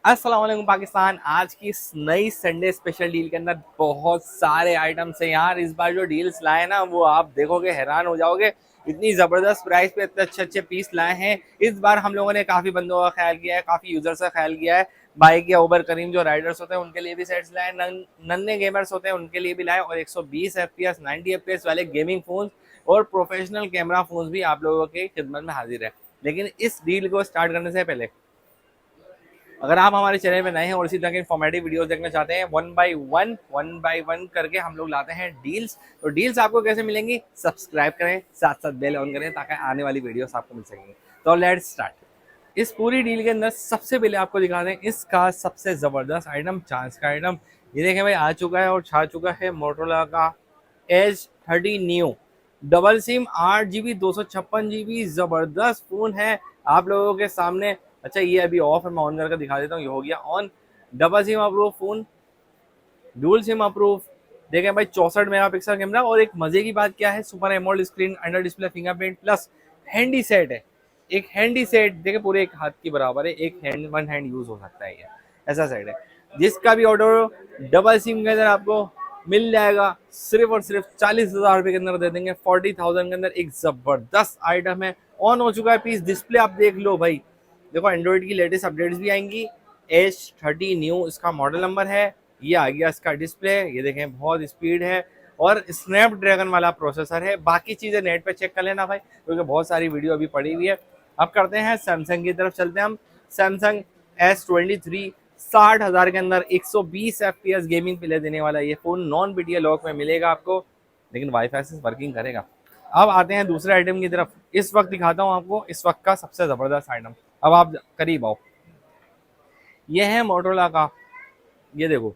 अस्सलाम वालेकुम पाकिस्तान। आज की इस नई संडे स्पेशल डील के अंदर बहुत सारे आइटम्स हैं यार। इस बार जो डील्स लाए ना वो आप देखोगे हैरान हो जाओगे। इतनी ज़बरदस्त प्राइस पे इतने अच्छे अच्छे पीस लाए हैं। इस बार हम लोगों ने काफ़ी बंदों का ख्याल किया है, काफ़ी यूजर्स का ख्याल किया है। बाइक या ओबर करीम जो राइडर्स होते हैं उनके लिए भी सेट्स लाए, नन्हे गेमर्स होते हैं उनके लिए भी लाए, और 120 FPS 90 FPS वाले गेमिंग फोन और प्रोफेशनल कैमरा फोन भी आप लोगों की खिदमत में हाजिर है। लेकिन इस डील को स्टार्ट करने से पहले अगर आप हमारे चैनल में नए हैं और इसी तरह के इन्फॉर्मेटिव वीडियोस देखना चाहते हैं, वन बाय वन करके हम लोग लाते हैं डील्स। तो डील्स आपको कैसे मिलेंगी, सब्सक्राइब करें, साथ साथ बेल ऑन करें ताकि आने वाली वीडियोस आपको मिल सकेंगी। तो लेट्स स्टार्ट। इस पूरी डील के अंदर सबसे पहले आपको दिखा दें इसका सबसे ज़बरदस्त आइटम, चांस का आइटम। ये देखें भाई, आ चुका है और छा चुका है मोटोरोला का Edge 30 new double SIM 8 GB 256 GB। ज़बरदस्त फ़ोन है आप लोगों के सामने। अच्छा ये अभी ऑफ है, मैं ऑन करके दिखा देता हूँ। ये हो गया on. Double SIM approve phone, dual SIM approve. देखें भाई, 64 मेगापिक्सल कैमरा, और एक मजे की बात क्या है, super AMOLED screen, under display fingerprint plus handy set है। एक हैंडी सेट देखें, पूरे एक हाथ के बराबर है, एक हैंड वन हैंड यूज हो सकता है, ये ऐसा सेट है। जिसका भी ऑर्डर डबल सिम के अंदर आपको मिल जाएगा, सिर्फ और सिर्फ 40,000 रुपये के अंदर दे देंगे। 40,000 के अंदर एक जबरदस्त आइटम है। ऑन हो चुका है पीस, डिस्प्ले आप देख लो भाई। देखो एंड्रॉइड की लेटेस्ट अपडेट्स भी आएंगी। Edge 30 न्यू इसका मॉडल नंबर है। ये आ गया इसका डिस्प्ले, ये देखें बहुत स्पीड है, और स्नैपड्रैगन वाला प्रोसेसर है। बाकी चीज़ें नेट पे चेक कर लेना भाई, क्योंकि बहुत सारी वीडियो अभी पड़ी हुई है। अब करते हैं सैमसंग की तरफ, चलते हैं हम। सैमसंग S23 60,000 के अंदर 120 FPS गेमिंग प्ले देने वाला ये फ़ोन नॉन BTL लॉक में मिलेगा आपको, लेकिन वाईफाई से वर्किंग करेगा। अब आते हैं दूसरे आइटम की तरफ। इस वक्त दिखाता हूँ आपको इस वक्त का सबसे ज़बरदस्त आइटम। अब आप करीब आओ, ये है मोटरोला का, ये देखो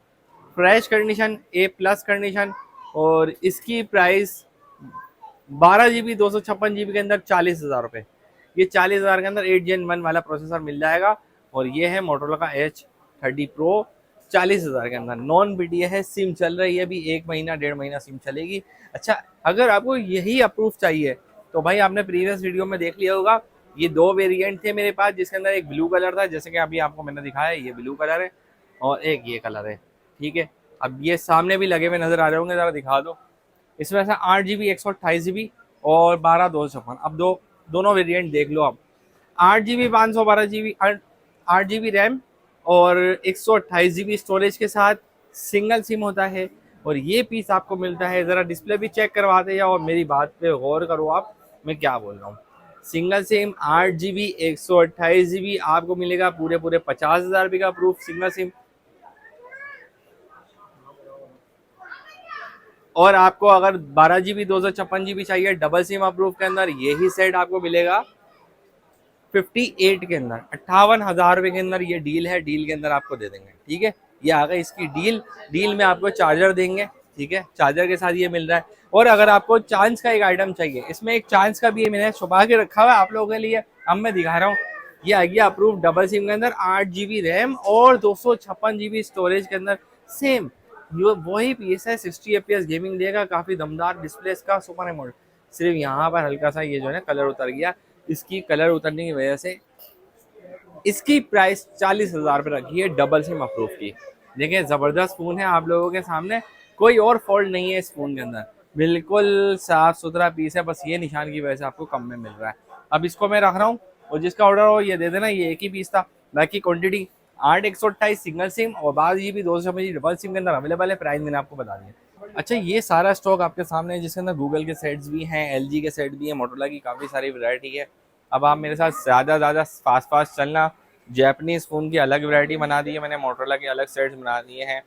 फ्रेश कंडीशन, A+ कंडीशन, और इसकी प्राइस 12 GB 256 GB के अंदर 40,000 रुपये। ये 40,000 के अंदर 8 Gen 1 वाला प्रोसेसर मिल जाएगा। और ये है मोटरोला का H30 Pro 40,000 के अंदर। नॉन BTL है, सिम चल रही है अभी, 1 महीना 1.5 महीना सिम चलेगी। अच्छा, अगर आपको यही अप्रूव चाहिए तो भाई आपने प्रीवियस वीडियो में देख लिया होगा, ये दो वेरिएंट थे मेरे पास, जिसके अंदर एक ब्लू कलर था, जैसे कि अभी आपको मैंने दिखाया, ये ब्लू कलर है और एक ये कलर है। ठीक है, अब ये सामने भी लगे हुए नजर आ रहे होंगे, जरा दिखा दो। इसमें से 8 GB 128 GB और 12 256, अब दोनों वेरिएंट देख लो आप। 8 GB 512 GB, 8 GB रैम और 128 GB स्टोरेज के साथ सिंगल सिम होता है। और ये पीस आपको मिलता है, ज़रा डिस्प्ले भी चेक करवाते जाओ और मेरी बात पे गौर करो आप, मैं क्या बोल रहा हूँ। सिंगल सिम 8 GB 128 GB आपको मिलेगा, पूरे पूरे 50,000 रुपये का प्रूफ सिंगल सिम। और आपको अगर 12 GB 256 GB चाहिए डबल सिम अप्रूव के अंदर, यही सेट आपको मिलेगा 58 के अंदर, 58,000 रुपये के अंदर। ये डील है, डील के अंदर आपको दे देंगे। ठीक है, ये आ गई इसकी डील। डील में आपको चार्जर देंगे, ठीक है, चार्जर के साथ ये मिल रहा है। और अगर आपको चांस का एक आइटम चाहिए, इसमें एक चांस का भी मैंने छुपा के रखा हुआ है आप लोगों के लिए, अब मैं दिखा रहा हूँ। ये आ गया अप्रूव डबल सिम के अंदर, 8 GB रैम और 256 GB स्टोरेज के अंदर। सेम वही पीस है, 60 FPS गेमिंग देगा, काफी दमदार डिस्प्ले इसका, सुपर एमोलेड। सिर्फ यहाँ पर हल्का सा ये जो है कलर उतर गया, इसकी कलर उतरने की वजह से इसकी प्राइस 40,000 रुपये रखी है डबल सिम अप्रूव की। देखिए जबरदस्त फोन है आप लोगों के सामने, कोई और फॉल्ट नहीं है इस फोन के अंदर, बिल्कुल साफ सुथरा पीस है, बस ये निशान की वजह से आपको कम में मिल रहा है। अब इसको मैं रख रहा हूँ, और जिसका ऑर्डर हो ये दे देना। ये एक ही पीस था, बाकी क्वांटिटी 8 128 सिंगल सिम और 12 GB 256 डबल सिम के अंदर अवेलेबल है। प्राइस मैंने आपको बता दिया। अच्छा, ये सारा स्टॉक आपके सामने है, जिसके अंदर गूगल के सेट्स भी हैं, LG के सेट भी हैं, मोटोरोला की काफ़ी सारी वैरायटी है। अब आप मेरे साथ ज़्यादा फास्ट फास्ट चलना। जैपनीज़ फ़ोन की अलग वैरायटी बना दी है मैंने, मोटोरोला के अलग सेट्स बना दिए हैं।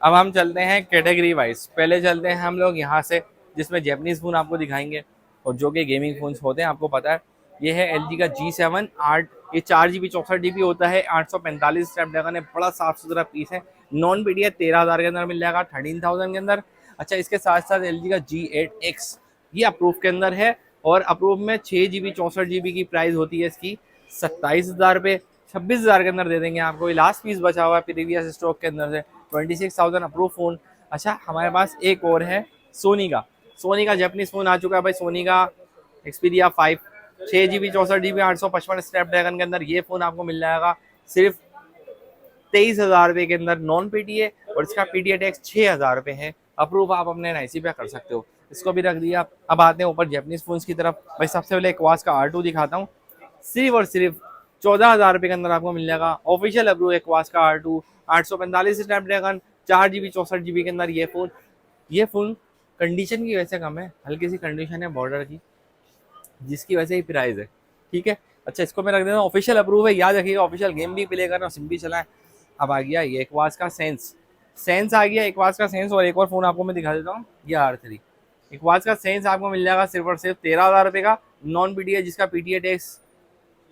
अब हम चलते हैं कैटेगरी वाइज। पहले चलते हैं हम लोग यहाँ से, जिसमें जैपनीज़ फ़ोन आपको दिखाएंगे और जो कि गेमिंग फ़ोन्स होते हैं, आपको पता है। ये है LG का G7 8, ये 4 GB 64 GB होता है, 845 स्नैपड्रैगन है, बड़ा साफ सुथरा पीस है। नॉन BTL 13,000 के अंदर मिल जाएगा, 13,000 के अंदर। अच्छा, इसके साथ साथ LG का G8X ये अप्रूव के अंदर है, और अप्रूव में 6 GB 64 GB की प्राइस होती है इसकी 27,000 रुपये। 26,000 के अंदर दे देंगे आपको। ये लास्ट पीस बचा हुआ है प्रीवियस स्टॉक के अंदर से, 26,000 अप्रूव फ़ोन। अच्छा, हमारे पास एक और है सोनी का जैपनीज फ़ोन आ चुका है भाई, सोनी का Xperia 5 6 GB 64 GB 855 स्नैपड्रैगन के अंदर। ये फ़ोन आपको मिल जाएगा सिर्फ 23,000 रुपये के अंदर नॉन पीटीए, और इसका पीटीए टैक्स 6,000 रुपये है। अप्रूव आप अपने एनआईसी पे कर सकते हो। इसको भी रख दिया। अब आते हैं ऊपर जैपनीज फोन्स की तरफ। भाई सबसे पहले एक्वास का R2 दिखाता हूँ। सिर्फ और सिर्फ 14,000 रुपये के अंदर आपको मिल जाएगा ऑफिशियल अप्रूव एक्वास का R2, 845 स्नैपड्रैगन, 4 GB 64 GB के अंदर ये फोन कंडीशन की वजह से कम है, हल्की सी कंडीशन है बॉर्डर की, जिसकी वजह से ही प्राइस है। ठीक है, अच्छा इसको मैं रख देता हूँ ऑफिशियल अप्रूव है, याद रखिएगा। ऑफिशियल गेम भी प्ले करना, सिम भी चलाएं। अब आ गया ये एक्वास का सेंस आ गया, एक्वास का सेंस। और एक और फोन आपको मैं दिखा देता हूँ, ये R3 एक्वास का सेंस आपको मिल जाएगा सिर्फ और सिर्फ 13,000 रुपये का नॉन पीटीए, जिसका पीटीए टैक्स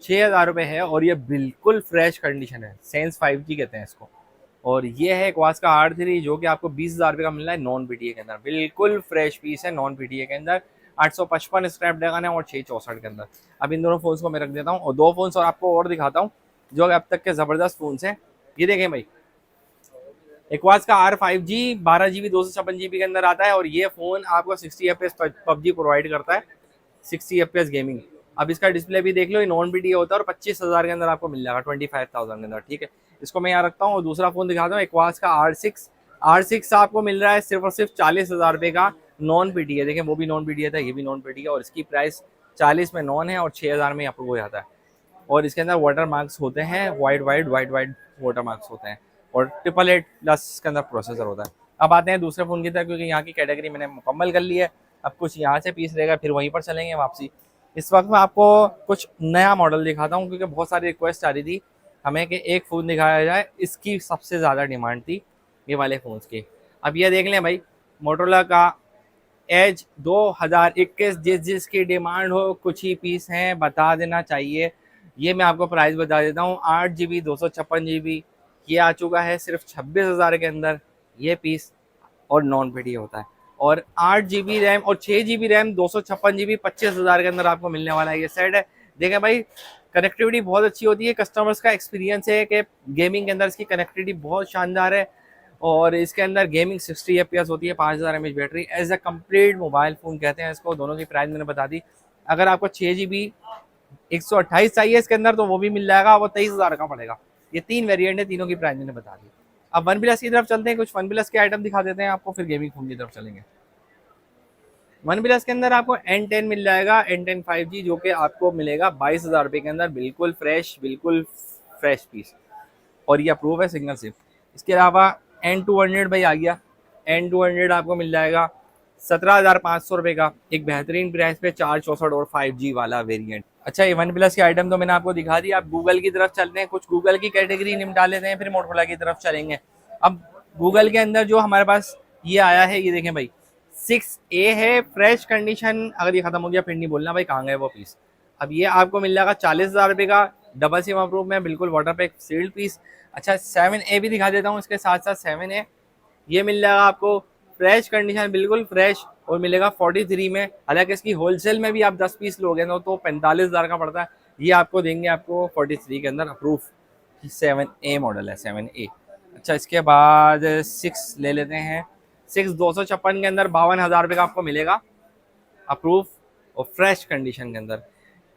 6,000 रुपये है। और ये बिल्कुल फ्रेश कंडीशन है, सेंस 5G कहते हैं इसको। और ये है एक्वास का R3 जो कि आपको 20,000 रुपये का मिल रहा है नॉन पीटीए के अंदर। बिल्कुल फ्रेश पीस है नॉन पीटीए के अंदर। 855 स्नैपड्रैगन है और 664 के अंदर। अब इन दोनों फोन्स को मैं रख देता हूँ और दो फोन्स और आपको और दिखाता हूँ जो अब तक के ज़बरदस्त फोन्स हैं। ये देखें भाई, एक्वास का R5G 12 GB 256 GB के अंदर आता है। और ये फ़ोन आपको 60 FPS PUBG प्रोवाइड करता है, 60 FPS गेमिंग। अब इसका डिस्प्ले भी देख लो, ये नॉन पीटीए होता है और 25,000 के अंदर आपको मिल जाएगा, 25,000 के अंदर। ठीक है, इसको मैं यहाँ रखता हूँ। और दूसरा फ़ोन दिखाता हूँ, एक्वास का R6 आपको मिल रहा है सिर्फ और सिर्फ 40,000 रुपये का नॉन पीटीए। देखें वो भी नॉन पीटीए था, ये भी नॉन पीटीए, और इसकी प्राइस 40 में नॉन है और 6,000 में आपको हो जाता है। और इसके अंदर वाटर मार्क्स होते हैं, वाइड वाटर मार्क्स होते हैं, और 888+ के अंदर प्रोसेसर होता है। अब आते हैं दूसरे फ़ोन की तरफ, क्योंकि यहाँ की कैटेगरी मैंने मुकम्मल कर ली है। अब कुछ यहाँ से पीस रहेगा, फिर वहीं पर चलेंगे वापसी। इस वक्त मैं आपको कुछ नया मॉडल दिखाता हूँ, क्योंकि बहुत सारी रिक्वेस्ट आ रही थी हमें कि एक फ़ोन दिखाया जाए, इसकी सबसे ज़्यादा डिमांड थी ये वाले फ़ोन्स की। अब ये देख लें भाई, मोटोरोला का एज 2021, जिसकी डिमांड हो, कुछ ही पीस हैं, बता देना चाहिए। ये मैं आपको प्राइस बता देता हूँ, 8 GB 256 GB ये आ चुका है सिर्फ 26,000 के अंदर ये पीस, और नॉन पीटीए होता है। और 8 GB रैम और 6 GB रैम 256 GB 25,000 के अंदर आपको मिलने वाला है ये सेट है। देखें भाई, कनेक्टिविटी बहुत अच्छी होती है, कस्टमर्स का एक्सपीरियंस है कि गेमिंग के अंदर इसकी कनेक्टिविटी बहुत शानदार है। और इसके अंदर गेमिंग 60 FPS होती है, 5000 mAh battery. As a complete mobile phone कहते हैं इसको। दोनों की प्राइस मैंने बता दी। अगर आपको 6 GB 128 चाहिए इसके अंदर तो वो भी मिल जाएगा, वो 23,000 का पड़ेगा। ये 3 वेरिएंट है, तीनों की प्राइस मैंने बता दी। अब वन प्लस की तरफ चलते हैं, कुछ वन प्लस के आइटम दिखा देते हैं आपको, फिर गेमिंग फ़ोन की तरफ चलेंगे। वन प्लस के अंदर आपको N10 मिल जाएगा, N10 5G, जो कि आपको मिलेगा 22,000 रुपये के अंदर। बिल्कुल फ्रेश पीस, और ये अप्रूव है सिंगल सिम। इसके अलावा N200 भाई आ गया। N200 आपको मिल जाएगा 17,500 रुपये का, एक बेहतरीन प्राइस पे, 464 और 5G वाला वेरिएंट। अच्छा, ये वन प्लस के आइटम तो मैंने आपको दिखा दिया। आप गूगल की तरफ चलते हैं, कुछ गूगल की कैटेगरी निपटा लेते हैं, फिर मोटोरोला की तरफ चलेंगे। अब गूगल के अंदर जो हमारे पास ये आया है, ये देखें भाई, 6A है, फ्रेश कंडीशन। अगर ये खत्म हो गया फिर नहीं बोलना भाई कहाँ गए वो पीस। अब ये आपको मिल जाएगा 40,000 रुपये का, डबल सिम अप्रूव में, बिल्कुल वाटर पैक सील्ड पीस। अच्छा, 7A भी दिखा देता हूँ इसके साथ साथ। 7A ये मिल जाएगा आपको फ्रेश कंडीशन, बिल्कुल फ्रेश, और मिलेगा 43 में। हालांकि इसकी होलसेल में भी आप 10 पीस लोगे ना तो 45,000 का पड़ता है, ये आपको देंगे आपको 43 के अंदर अप्रूव। 7A मॉडल है, 7A। अच्छा, इसके बाद 6 ले लेते हैं। 6 256 के अंदर 52,000 रुपये का आपको मिलेगा अप्रूव और फ्रेश कंडीशन के अंदर।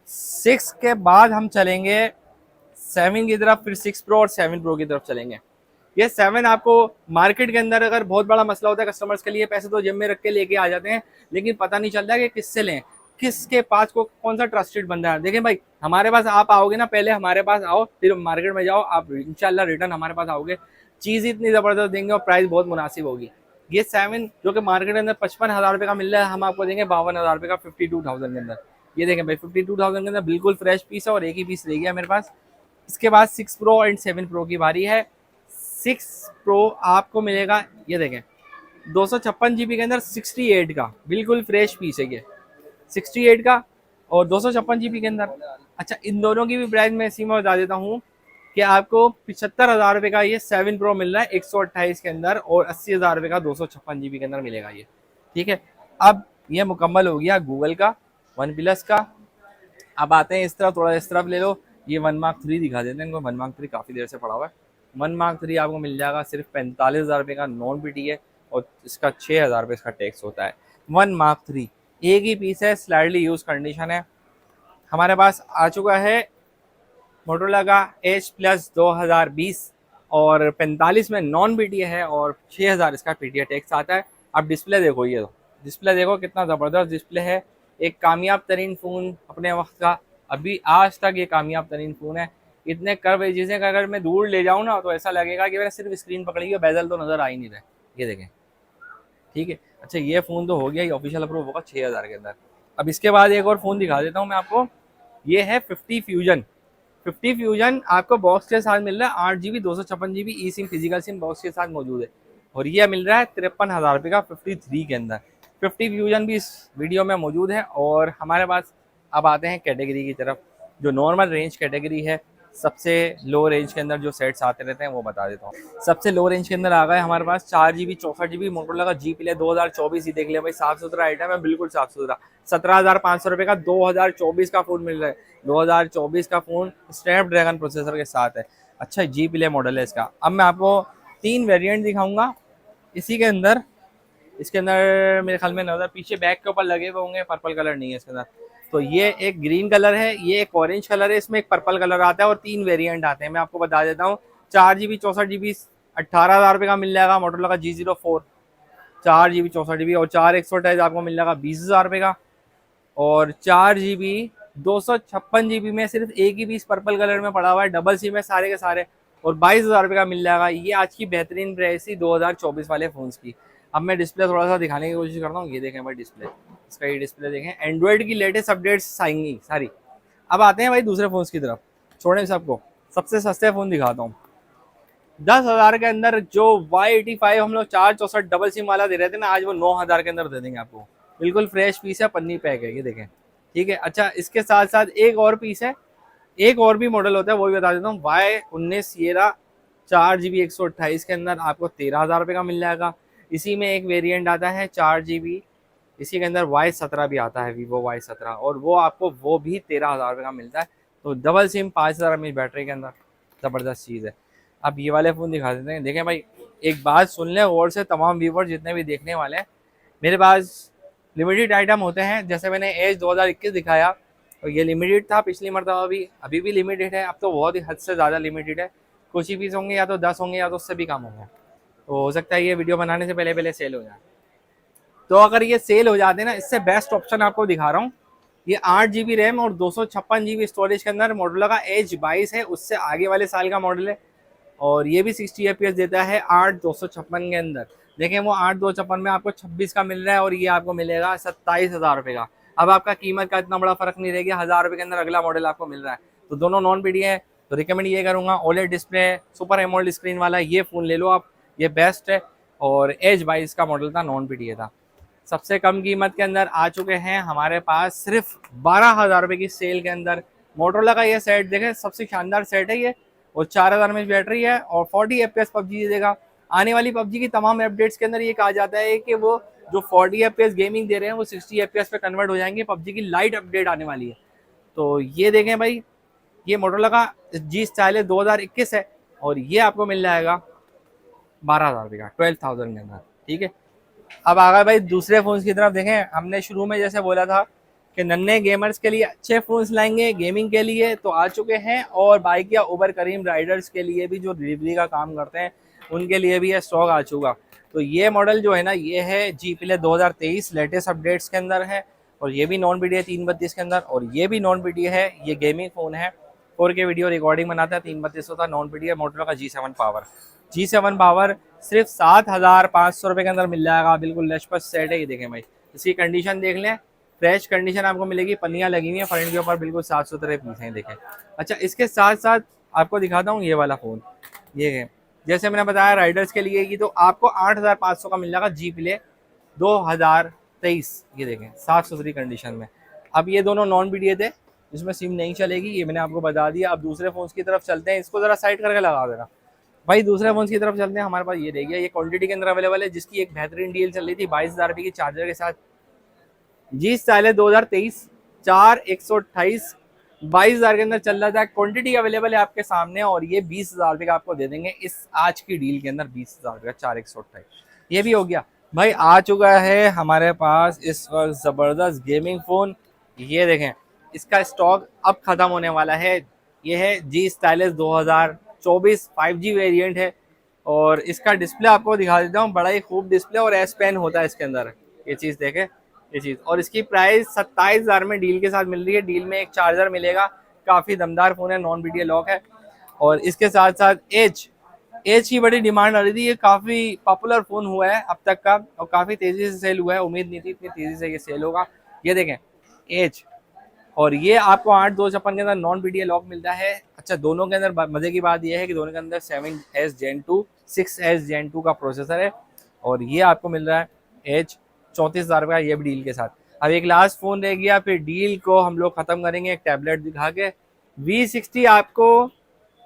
6 के बाद हम चलेंगे 7 की तरफ, फिर 6 Pro और 7 Pro की तरफ चलेंगे। ये 7 आपको मार्केट के अंदर अगर बहुत बड़ा मसला होता है कस्टमर्स के लिए, पैसे तो जेब में रख के लेके आ जाते हैं, लेकिन पता नहीं चलता कि किससे लें, किसके पास को कौन सा ट्रस्टेड बंदा है। देखें भाई, हमारे पास आप आओगे ना, पहले हमारे पास आओ, फिर मार्केट में जाओ, आप इंशाल्लाह रिटर्न हमारे पास आओगे, चीज़ इतनी ज़बरदस्त देंगे और प्राइस बहुत मुनासिब होगी। ये 7 जो कि मार्केट के अंदर 55,000 रुपये का मिल रहा है, हम आपको देंगे 52,000 रुपये का, 52,000 के अंदर। ये देखें भाई, 52,000 के अंदर बिल्कुल फ्रेश पीस है, और एक ही पीस रह गया मेरे पास। इसके बाद 6 Pro एंड 7 Pro की बारी है। 6 Pro आपको मिलेगा, ये देखें, 256 GB के अंदर 68 का, बिल्कुल फ्रेश पीस है ये, 68 का और 256 GB के अंदर। अच्छा, इन दोनों की भी प्राइस मैं इसी में बता देता हूँ कि आपको 75,000 रुपये का ये 7 Pro मिल रहा है 128 के अंदर, और 80,000 रुपये का 256 GB के अंदर मिलेगा ये। ठीक है, अब ये मुकम्मल हो गया गूगल का, वन प्लस का। अब आते हैं इस तरफ, थोड़ा इस तरफ ले लो। ये 1 Mark 3 दिखा देते हैं इनको। 1 Mark 3 काफ़ी देर से पड़ा हुआ है। 1 Mark 3 आपको मिल जाएगा सिर्फ 45,000 रुपये का नॉन पीटीए, और इसका 6,000 रुपये इसका टैक्स होता है। 1 Mark 3 एक ही पीस है, स्लाइडली यूज कंडीशन है। हमारे पास आ चुका है मोटोरोला का H Plus 2020, और 45 में नॉन BTA है और 6000 इसका PTA टैक्स आता है। अब डिस्प्ले देखो, ये डिस्प्ले देखो कितना ज़बरदस्त डिस्प्ले है। एक कामयाब तरीन फ़ोन अपने वक्त का, अभी आज तक ये कामयाब तरीन फ़ोन है। इतने कर्व एजेस हैं कि अगर मैं दूर ले जाऊँ ना तो ऐसा लगेगा कि मैंने सिर्फ स्क्रीन पकड़ी है, बेजल तो नज़र आ ही नहीं रहे। ये देखें, ठीक है। अच्छा, ये फ़ोन तो हो गया, ये ऑफिशियल अप्रूव होगा 6000 के अंदर। अब इसके बाद एक और फ़ोन दिखा देता हूँ मैं आपको। ये है 50 फ्यूजन। 50 फ्यूजन आपको बॉक्स के साथ मिल रहा है। 8 GB 256 GB ई सिम फिजिकल सिम बॉक्स के साथ मौजूद है और ये मिल रहा है 53,000 रुपये का 53 के अंदर। 50 फ्यूजन भी इस वीडियो में मौजूद है। और हमारे पास अब आते हैं कैटेगरी की तरफ। जो नॉर्मल रेंज कैटेगरी है, सबसे लो रेंज के अंदर जो सेट्स आते रहते हैं वो बता देता हूँ। सबसे लो रेंज के अंदर आ गए हमारे पास 4 GB 64 GB मोटोरोला का G Play 2024। ही देख लिया भाई, साफ सुथरा आइटम है, बिल्कुल साफ सुथरा। 17,500 रुपये का 2024 का फ़ोन मिल रहा है। 2024 का फ़ोन स्नैपड्रैगन प्रोसेसर के साथ है। अच्छा, G Play मॉडल है इसका। अब मैं आपको 3 वेरिएंट दिखाऊंगा इसी के अंदर। इसके अंदर मेरे ख्याल में नज़र पीछे बैक के ऊपर लगे हुए होंगे, पर्पल कलर नहीं है इसके अंदर। तो ये एक ग्रीन कलर है, ये एक ऑरेंज कलर है, इसमें एक पर्पल कलर आता है और 3 वेरिएंट आते हैं। मैं आपको बता देता हूँ। 4 GB 64 GB 18,000 रुपये का मिल जाएगा मोटोरोला का G04। 4 GB 64 GB और 4 128 आपको मिल जाएगा 20,000 रुपये का। और 4 GB 256 GB में सिर्फ एक ही पीस पर्पल कलर में पड़ा हुआ है, डबल सिम है सारे के सारे, और 22,000 रुपये का मिल जाएगा। ये आज की बेहतरीन प्राइस थी 2024 वाले फ़ोन्स की। अब मैं डिस्प्ले थोड़ा सा दिखाने की कोशिश करता हूँ। ये देखें भाई डिस्प्ले, इसका ये डिस्प्ले देखें। एंड्रॉइड की लेटेस्ट अपडेट्स आएंगी सारी। अब आते हैं भाई दूसरे फ़ोन्स की तरफ, छोड़ें सबको। सबसे सस्ते फ़ोन दिखाता हूँ। 10,000 के अंदर जो Y85 हम लोग 464 डबल सिम वाला दे रहे थे ना, आज वो 9,000 के अंदर दे देंगे आपको। बिल्कुल फ्रेश पीस है, पन्नी पैक है, ये देखें, ठीक है। अच्छा, इसके साथ साथ एक और पीस है, एक और भी मॉडल होता है, वो भी बता देता हूँ। Y19 सिएरा 4 GB 128 के अंदर आपको 13,000 रुपये का मिल जाएगा। इसी में एक वेरिएंट आता है 4 GB, इसी के अंदर Y17 भी आता है, Vivo Y17, और वो आपको वो भी 13,000 रुपये का मिलता है। तो डबल सिम 5,000 mAh बैटरी के अंदर, ज़बरदस्त चीज़ है। अब ये वाले फ़ोन दिखा देते हैं। देखें भाई, एक बात सुन लें और से तमाम व्यूवर जितने भी देखने वाले हैं, मेरे पास लिमिटेड आइटम होते हैं। जैसे मैंने एज 2021 दिखाया, तो ये लिमिटेड था पिछली मरतबा भी, अभी भी लिमिटेड है। अब तो बहुत ही हद से ज़्यादा लिमिटेड है। कुछ ही पीस होंगे, या तो 10 होंगे या तो उससे भी कम होंगे। तो हो सकता है ये वीडियो बनाने से पहले पहले सेल हो जाए। तो अगर ये सेल हो जाते हैं ना, इससे बेस्ट ऑप्शन आपको दिखा रहा हूँ। ये 8 GB रैम और 256 GB स्टोरेज के अंदर मोटोरोला का एज 22 है, उससे आगे वाले साल का मॉडल है। और ये भी 60 FPS देता है 8,256 के अंदर। देखें, वो 8,256 में आपको 26 का मिल रहा है और ये आपको मिलेगा 27,000 रुपये का। अब आपका कीमत का इतना बड़ा फर्क नहीं रह गया, 1,000 रुपये के अंदर अगला मॉडल आपको मिल रहा है। तो दोनों नॉन BTA है, तो रिकमेंड ये करूँगा। OLED display, super AMOLED screen वाला ये फ़ोन ले लो आप, ये बेस्ट है। और एज 22 का मॉडल था, नॉन BTA था। सबसे कम कीमत के अंदर आ चुके हैं हमारे पास सिर्फ 12,000 रुपये की सेल के अंदर मोटोरोला का ये सेट। देखें, सबसे शानदार सेट है ये, और 4,000 mAh बैटरी है और 40 FPS PUBG देगा। आने वाली PUBG की तमाम अपडेट्स के अंदर ये कहा जाता है कि वो जो 40 FPS गेमिंग दे रहे हैं वो 60 FPS पे कन्वर्ट हो जाएंगे। PUBG की लाइट अपडेट आने वाली है। तो ये देखें भाई, ये मोटोरोला का G Stylus 2021 है और ये आपको मिल जाएगा 12,000 रुपये का, 12,000 के अंदर, ठीक है। अब आ गए भाई दूसरे फ़ोन्स की तरफ। देखें, हमने शुरू में जैसे बोला था कि नन्हे गेमर्स के लिए अच्छे फ़ोन्स लाएंगे गेमिंग के लिए, तो आ चुके हैं। और बाइक या उबर करीम राइडर्स के लिए भी, जो डिलीवरी का काम करते हैं, उनके लिए भी ये स्टॉक आ चुका। तो ये मॉडल जो है ना, ये है G Play 2023 लेटेस्ट अपडेट्स के अंदर है। और ये भी नॉन BTA 332 के अंदर, और ये भी नॉन BTA है। ये गेमिंग फ़ोन है, 4K वीडियो रिकॉर्डिंग बनाता है, 332 होता है, नॉन BTA मोटोरोला का G7 पावर। G7 पावर सिर्फ 7,500 रुपये के अंदर मिल जाएगा। बिल्कुल लशपश सेट है। ये देखें भाई, इसकी कंडीशन देख लें, फ्रेश कंडीशन आपको मिलेगी, पन्नियाँ लगी हुई हैं फ्रंट के ऊपर, बिल्कुल साफ सुथरे पीस हैं, देखें। अच्छा, इसके साथ साथ आपको दिखाता हूँ ये वाला फ़ोन। ये है, जैसे मैंने बताया राइडर्स के लिए की, तो आपको 8,500 का मिल जाएगा G Play 2023। ये देखें, साफ सुथरी कंडीशन में। अब ये दोनों नॉन BTA थे, जिसमें सिम नहीं चलेगी, ये मैंने आपको बता दिया। अब दूसरे फ़ोन की तरफ चलते हैं, इसको ज़रा साइड करके लगा देना भाई। दूसरे फ़ोन की तरफ चलते हैं। हमारे पास ये रह गया, ये क्वांटिटी के अंदर अवेलेबल है, जिसकी एक बेहतरीन डील चल रही थी 22,000 रुपये की चार्जर के साथ। G Stylus 2023 4/128 22,000 के अंदर चल रहा था। क्वांटिटी अवेलेबल है आपके सामने, और ये 20,000 रुपये का आपको दे देंगे इस आज की डील के अंदर। 20,000 रुपये का 4/128, ये भी हो गया भाई। आ चुका है हमारे पास इस वक्त ज़बरदस्त गेमिंग फ़ोन। ये देखें, इसका स्टॉक अब ख़त्म होने वाला है। ये है G Stylus 24 5G वेरिएंट है। और इसका डिस्प्ले आपको दिखा देता हूँ, बड़ा ही खूब डिस्प्ले और एस पेन होता है इसके अंदर। ये चीज़ देखें, ये चीज़। और इसकी प्राइस 27,000 में डील के साथ मिल रही है। डील में एक चार्जर मिलेगा, काफ़ी दमदार फ़ोन है, नॉन वीडियो लॉक है। और इसके साथ साथ एज की बड़ी डिमांड आ रही थी। ये काफ़ी पॉपुलर फ़ोन हुआ है अब तक का, और काफ़ी तेज़ी से सेल हुआ है। उम्मीद नहीं थी इतनी तेज़ी से ये सेल होगा। ये देखें एज, और ये आपको 8/256 के अंदर नॉन पीडीए लॉक मिलता है। अच्छा, दोनों के अंदर मजे की बात यह है कि दोनों के अंदर 7S Gen 2 6S Gen 2 का प्रोसेसर है। और ये आपको मिल रहा है एज 34,000 का, ये भी डील के साथ। अब एक लास्ट फोन रह गया, फिर डील को हम लोग खत्म करेंगे एक टैबलेट दिखा के। V60 आपको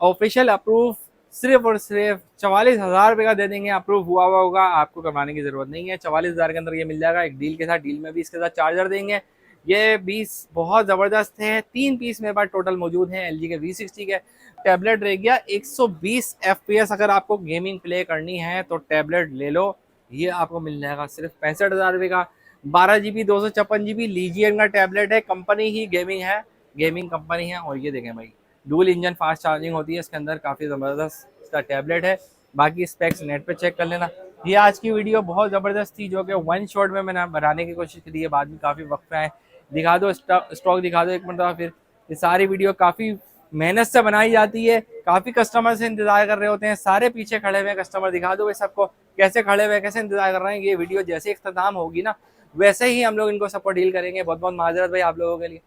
ऑफिशियल अप्रूव सिर्फ और सिर्फ 44,000 रुपये का दे देंगे। अप्रूव हुआ होगा, आपको करवाने की जरूरत नहीं है। 44,000 के अंदर ये मिल जाएगा एक डील के साथ। डील में भी इसके साथ चार्जर देंगे। ये 20 बहुत ज़बरदस्त है। 3 पीस मेरे पास टोटल मौजूद हैं LG के V60 के। टैबलेट रह गया 120 FPS। अगर आपको गेमिंग प्ले करनी है तो टैबलेट ले लो। ये आपको मिल जाएगा सिर्फ 65,000 रुपये का। 12GB 256GB लीजियन का टैबलेट है। कंपनी ही गेमिंग है, गेमिंग कंपनी है। और ये देखें भाई, डुअल इंजन फास्ट चार्जिंग होती है इसके अंदर, काफ़ी ज़बरदस्त इसका टैबलेट है। बाकी स्पेक्स नेट पे चेक कर लेना। ये आज की वीडियो बहुत ज़बरदस्त थी, जो कि वन शॉट में मैंने बनाने की कोशिश करी है। बाद में काफ़ी वक्त है। दिखा दो स्टॉक दिखा दो एक मिनट। फिर ये सारी वीडियो काफ़ी मेहनत से बनाई जाती है, काफ़ी कस्टमर से इंतजार कर रहे होते हैं, सारे पीछे खड़े हुए कस्टमर। दिखा दो सबको कैसे खड़े हुए, कैसे इंतजार कर रहे हैं। ये वीडियो जैसे इख्तिताम होगी ना, वैसे ही हम लोग इनको सबको डील करेंगे। बहुत बहुत माजरत भाई आप लोगों के लिए।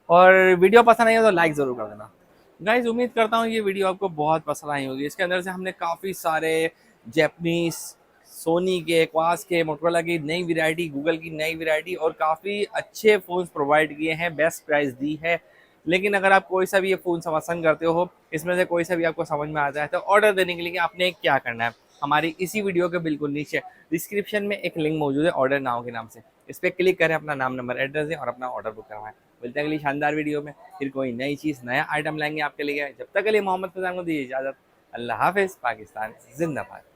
और वीडियो पसंद आई हो तो लाइक ज़रूर कर देना गाइज। उम्मीद करता हूँ ये वीडियो आपको बहुत पसंद आई होगी। इसके अंदर से हमने काफ़ी सारे जैपनीज, सोनी के, क्वास के, मोटरोला की नई वैरायटी, गूगल की नई वैरायटी और काफ़ी अच्छे फ़ोन्स प्रोवाइड किए हैं, बेस्ट प्राइस दी है। लेकिन अगर आप कोई सा भी ये फ़ोन पसंद करते हो, इसमें से कोई सा भी आपको समझ में आता है, तो ऑर्डर देने के लिए आपने क्या करना है, हमारी इसी वीडियो के बिल्कुल नीचे डिस्क्रिप्शन में एक लिंक मौजूद है ऑर्डर नाउ के नाम से। इस पर क्लिक करें, अपना नाम, नंबर, एड्रेस दें और अपना ऑर्डर बुक करवाएं। मिलते हैं अगली शानदार वीडियो में, फिर कोई नई चीज़, नया आइटम लाएंगे आपके लिए। जब तक के लिए मोहम्मद फैजान को दीजिए इजाज़त। अल्लाह हाफिज़। पाकिस्तान जिंदाबाद।